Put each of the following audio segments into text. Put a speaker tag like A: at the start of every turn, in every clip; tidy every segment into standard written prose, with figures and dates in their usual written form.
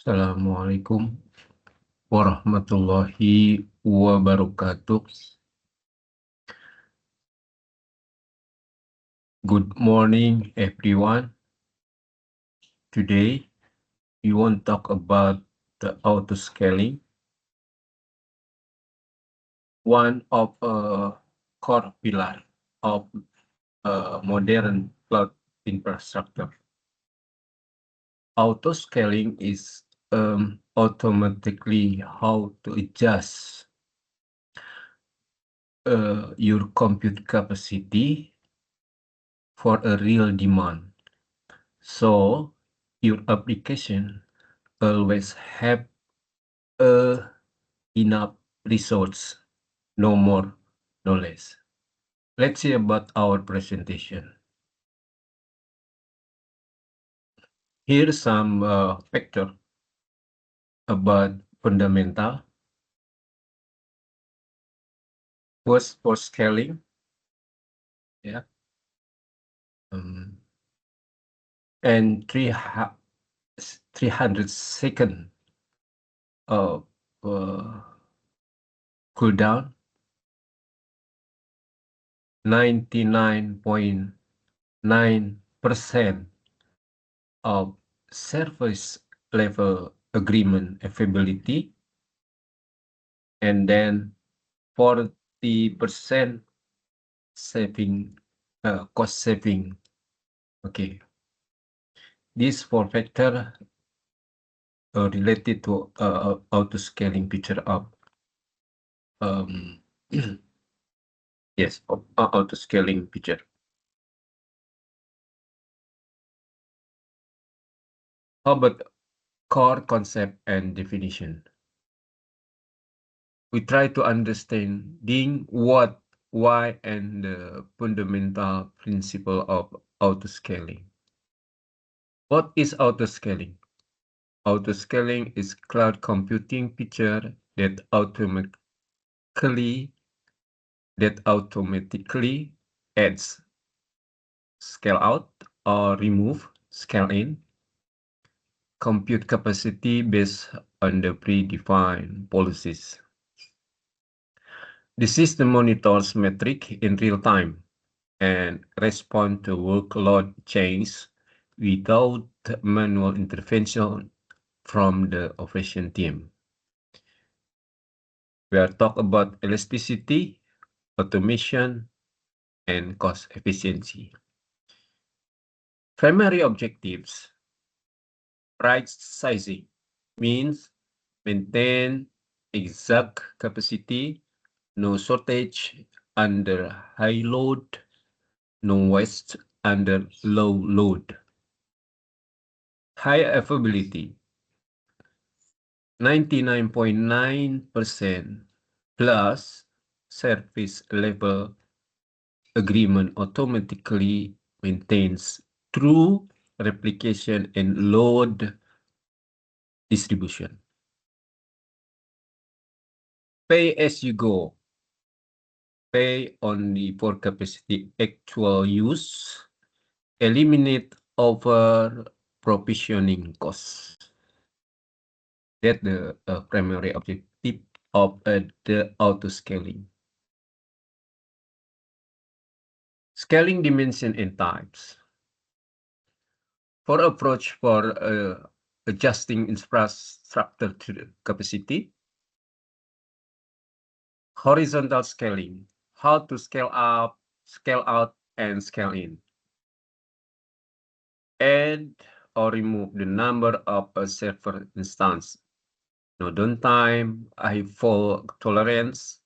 A: Assalamualaikum warahmatullahi wabarakatuh. Good morning, everyone. Today, we want to talk about the auto-scaling, one of a core pillar of modern cloud infrastructure. Auto-scaling is automatically how to adjust your compute capacity for a real demand. So your application always have enough resource, no more, no less. Let's see about our presentation. Here's some factor about fundamental. First, for scaling, yeah, and 300-second of cooldown, 99.9% of service level agreement availability, and then 40% saving, cost saving. Okay, these four factors related to auto scaling feature of yes, auto scaling feature. How about core concept and definition? We try to understanding what, why, and the fundamental principle of auto scaling. What is auto scaling? Auto scaling is cloud computing feature that automatically adds scale out or remove scale in compute capacity based on the predefined policies. The system monitors metric in real time and respond to workload changes without manual intervention from the operation team. We are talking about elasticity, automation, and cost efficiency. Primary objectives: right sizing means maintain exact capacity, no shortage under high load, no waste under low load. High availability, 99.9% plus service level agreement automatically maintains through replication and load distribution. Pay as you go. Pay only for capacity actual use. Eliminate over provisioning costs. That's the primary objective of the auto scaling. Scaling dimension and types. For approach for adjusting infrastructure to the capacity. Horizontal scaling, how to scale up, scale out, and scale in. Add or remove the number of a server instance. No downtime, high fault tolerance,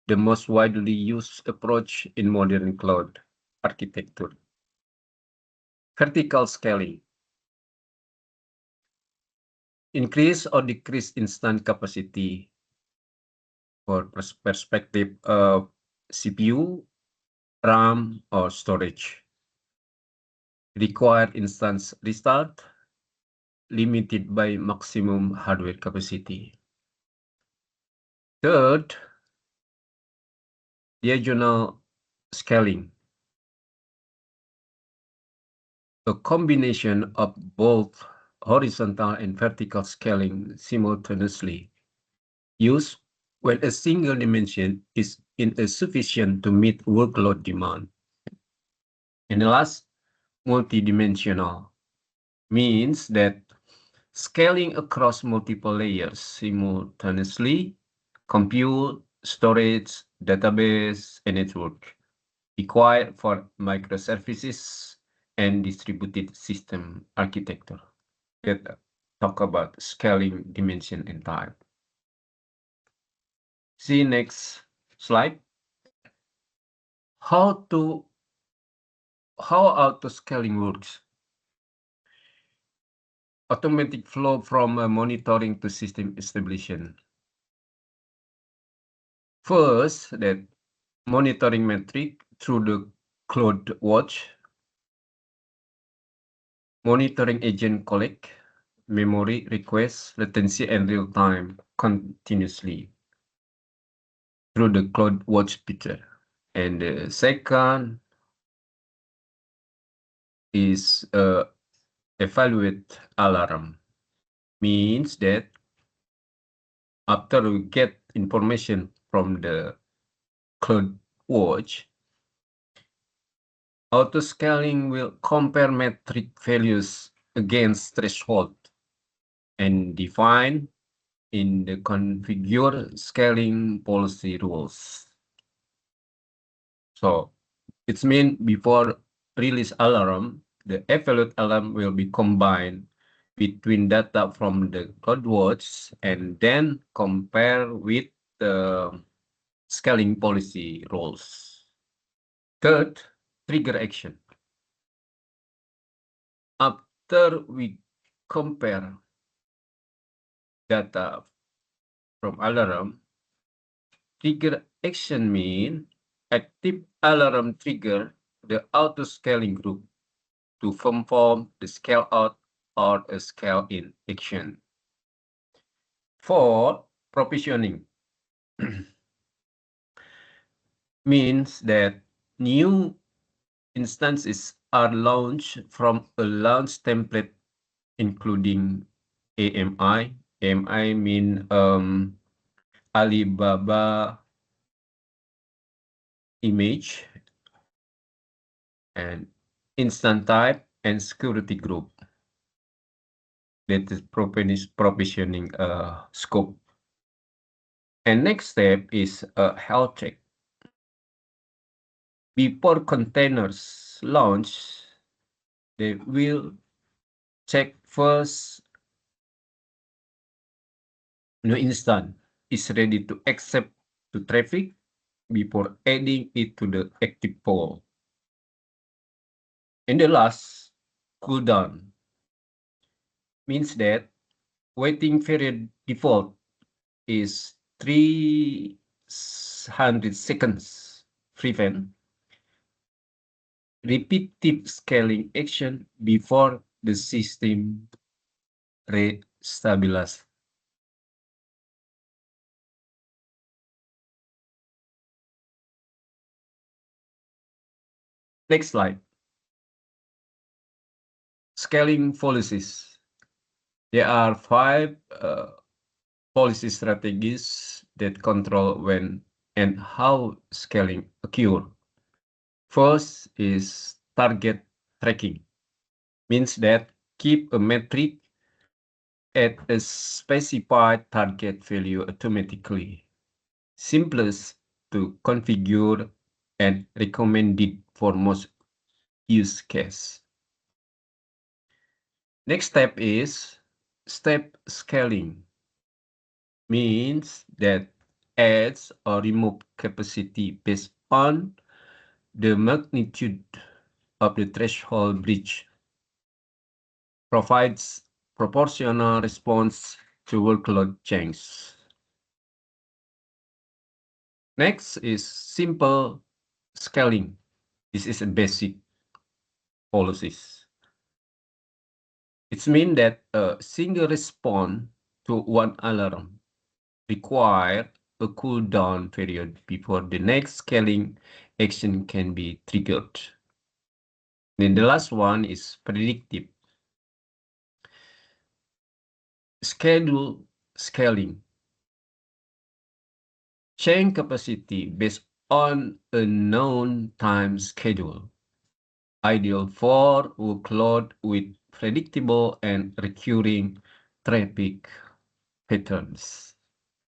A: the most widely used approach in modern cloud architecture. Vertical scaling. Increase or decrease instance capacity for perspective of CPU, RAM, or storage. Required instance restart, limited by maximum hardware capacity. Third, diagonal scaling. A combination of both horizontal and vertical scaling simultaneously, used when a single dimension is insufficient to meet workload demand. And the last, multidimensional, means that scaling across multiple layers simultaneously, compute, storage, database, and network, required for microservices and distributed system architecture. Let's talk about scaling dimension and time. See next slide. How auto scaling works. Automatic flow from monitoring to system establishment. First, that monitoring metric through the CloudWatch. Monitoring agent collect memory requests, latency, and real time continuously through the CloudWatch feature. And the second is evaluate alarm. Means that after we get information from the CloudWatch, auto-scaling will compare metric values against threshold and define in the configure scaling policy rules. So it means before release alarm, the evaluate alarm will be combined between data from the CloudWatch and then compare with the scaling policy rules. Third, trigger action. After we compare data from alarm, trigger action mean active alarm trigger the auto scaling group to perform the scale out or a scale in action. For provisioning means that new instances are launched from a launch template including AMI. AMI mean Alibaba image and instant type and security group. That is provisioning scope. And next step is a health check. Before containers launch, they will check first new instance is ready to accept the traffic before adding it to the active pool. And the last, cooldown, means that waiting period default is 300 seconds. Prevent repetitive scaling action before the system restabilizes. Next slide. Scaling policies. There are 5 policy strategies that control when and how scaling occur. First is target tracking. Means that keep a metric at a specified target value automatically. Simplest to configure and recommended for most use case. Next step is step scaling. Means that adds or remove capacity based on the magnitude of the threshold breach. Provides proportional response to workload change. Next is simple scaling. This is a basic policies. It means that a single response to one alarm require a cooldown period before the next scaling action can be triggered. Then the last one is predictive. schedule scaling. Chain capacity based on a known time schedule, ideal for workload with predictable and recurring traffic patterns.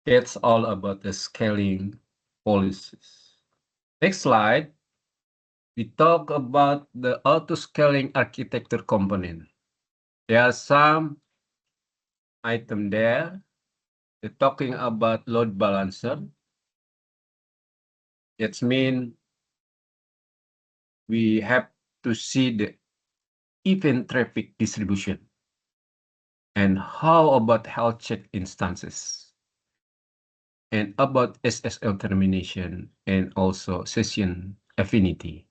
A: That's all about the scaling policies. Next slide, we talk about the auto-scaling architecture component. There are some items there. We're talking about load balancer. That means we have to see the event traffic distribution. And how about health check instances? And about SSL termination and also session affinity.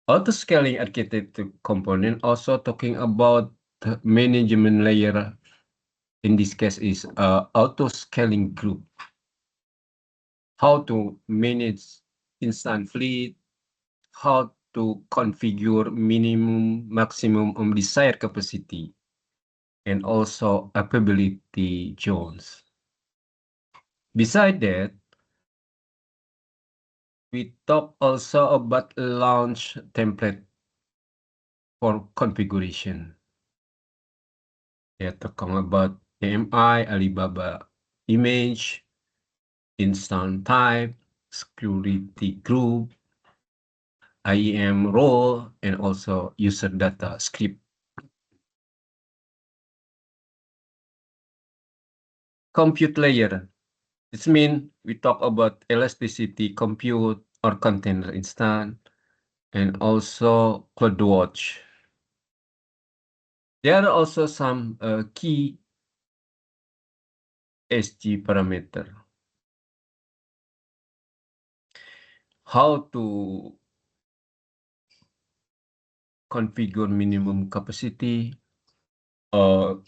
A: Auto-scaling architecture component also talking about the management layer. In this case is auto-scaling group. How to manage instance fleet, how to configure minimum, maximum desired capacity, and also availability zones. Besides that, we talk also about launch template for configuration. Yeah, talking about AMI, Alibaba image, instance type, security group, IAM role, and also user data script. Compute layer. This means we talk about elasticity compute or container instance, and also CloudWatch. There are also some key SG parameter. How to configure minimum capacity or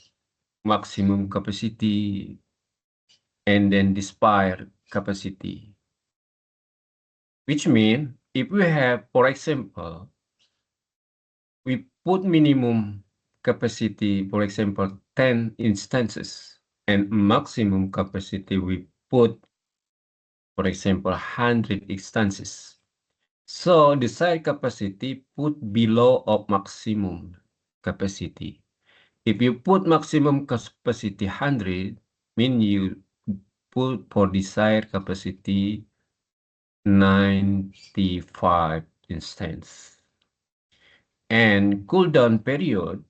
A: maximum capacity, and then despite capacity. Which means if we have, for example, we put minimum capacity, for example, 10 instances, and maximum capacity we put, for example, 100 instances. So desired capacity put below of maximum capacity. If you put maximum capacity 100, mean you put for desired capacity 95 instance. And cooldown period,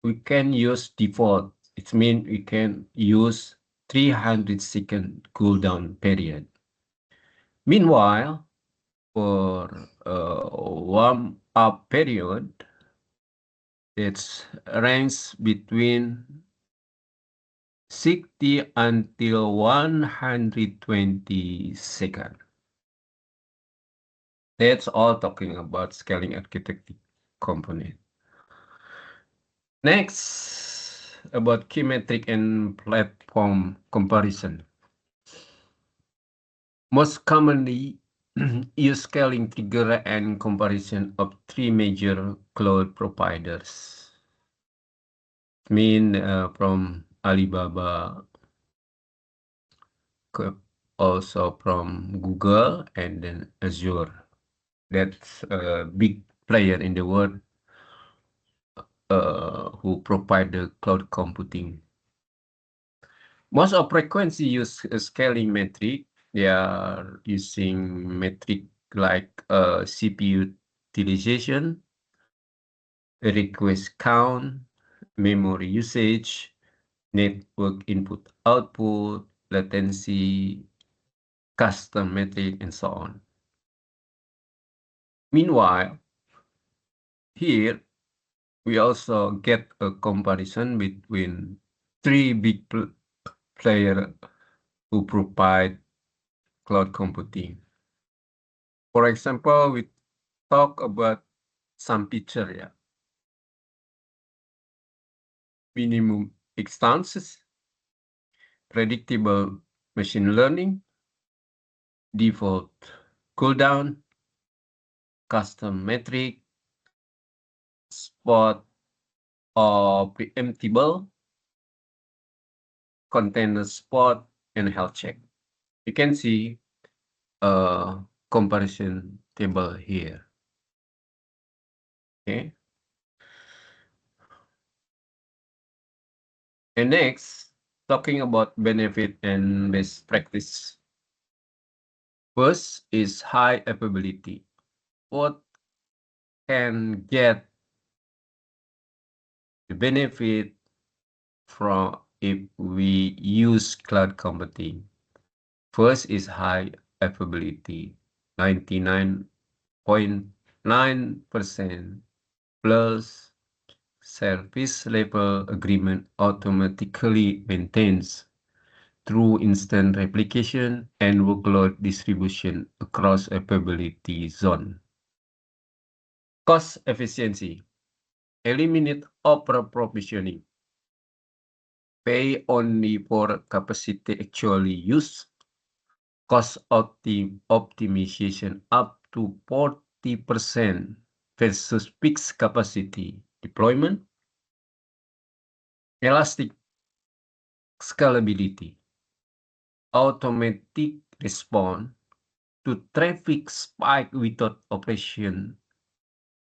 A: we can use default. It means we can use 300-second cooldown period. Meanwhile, for warm up period, it's range between 60 until 120 seconds. That's all talking about scaling architecture component. Next, about key metric and platform comparison. Most commonly use scaling trigger and comparison of three major cloud providers. From Alibaba, also from Google, and then Azure. That's a big player in the world who provide the cloud computing. Most of frequency use scaling metric. They are using metric like CPU utilization, request count, memory usage, network input output, latency, custom metric, and so on. Meanwhile, here we also get a comparison between three big players who provide cloud computing. For example, we talk about some picture, yeah. Minimum instances, predictable machine learning, default cooldown, custom metric, spot or preemptible, container spot, and health check. You can see a comparison table here. Okay. And next, talking about benefit and best practice. First is high availability. What can get the benefit from if we use cloud computing? First is high availability, 99.9% plus service level agreement automatically maintains through instant replication and workload distribution across availability zone. Cost efficiency. Eliminate over provisioning. Pay only for capacity actually used. Cost optimization up to 40% versus fixed capacity deployment. Elastic scalability. Automatic response to traffic spike without operation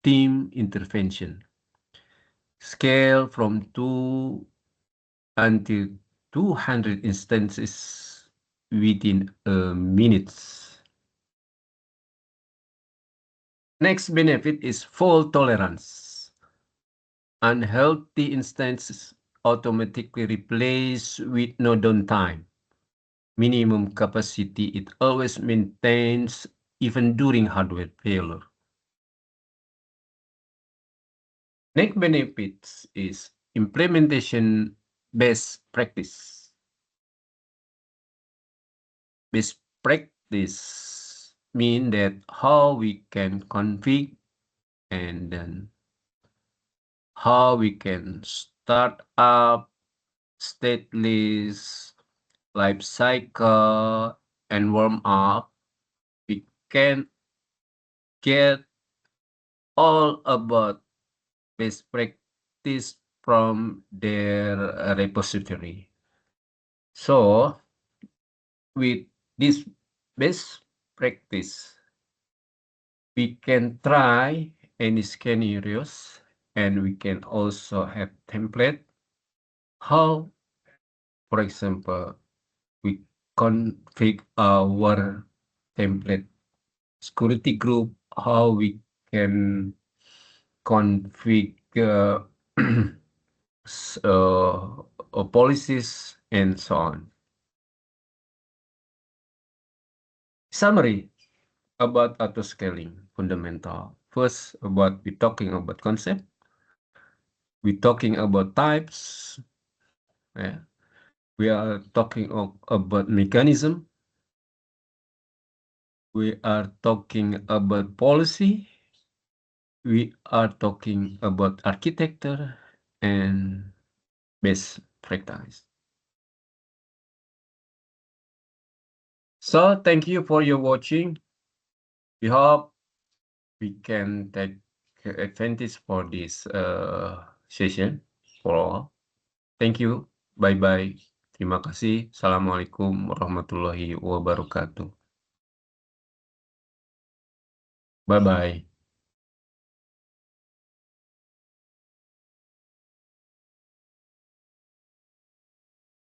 A: team intervention. Scale from 2 until 200 instances within a minute. Next benefit is fault tolerance. Unhealthy instances automatically replaced with no downtime. Minimum capacity it always maintains even during hardware failure. Next benefits is implementation best practice. Best practice mean that how we can configure and then how we can start up stateless life cycle and warm up. We can get all about best practice from their repository. So with this best practice, we can try any scenarios and we can also have template. How, for example, we configure our template security group, how we can configure policies and so on. Summary about auto-scaling fundamental. First, we're talking about concept. We're talking about types. Yeah. We are talking about mechanism. We are talking about policy. We are talking about architecture and best practice. So thank you for your watching. We hope we can take advantage for this session for all. Thank you. Bye-bye. Terima kasih. Assalamualaikum warahmatullahi wabarakatuh. Bye-bye.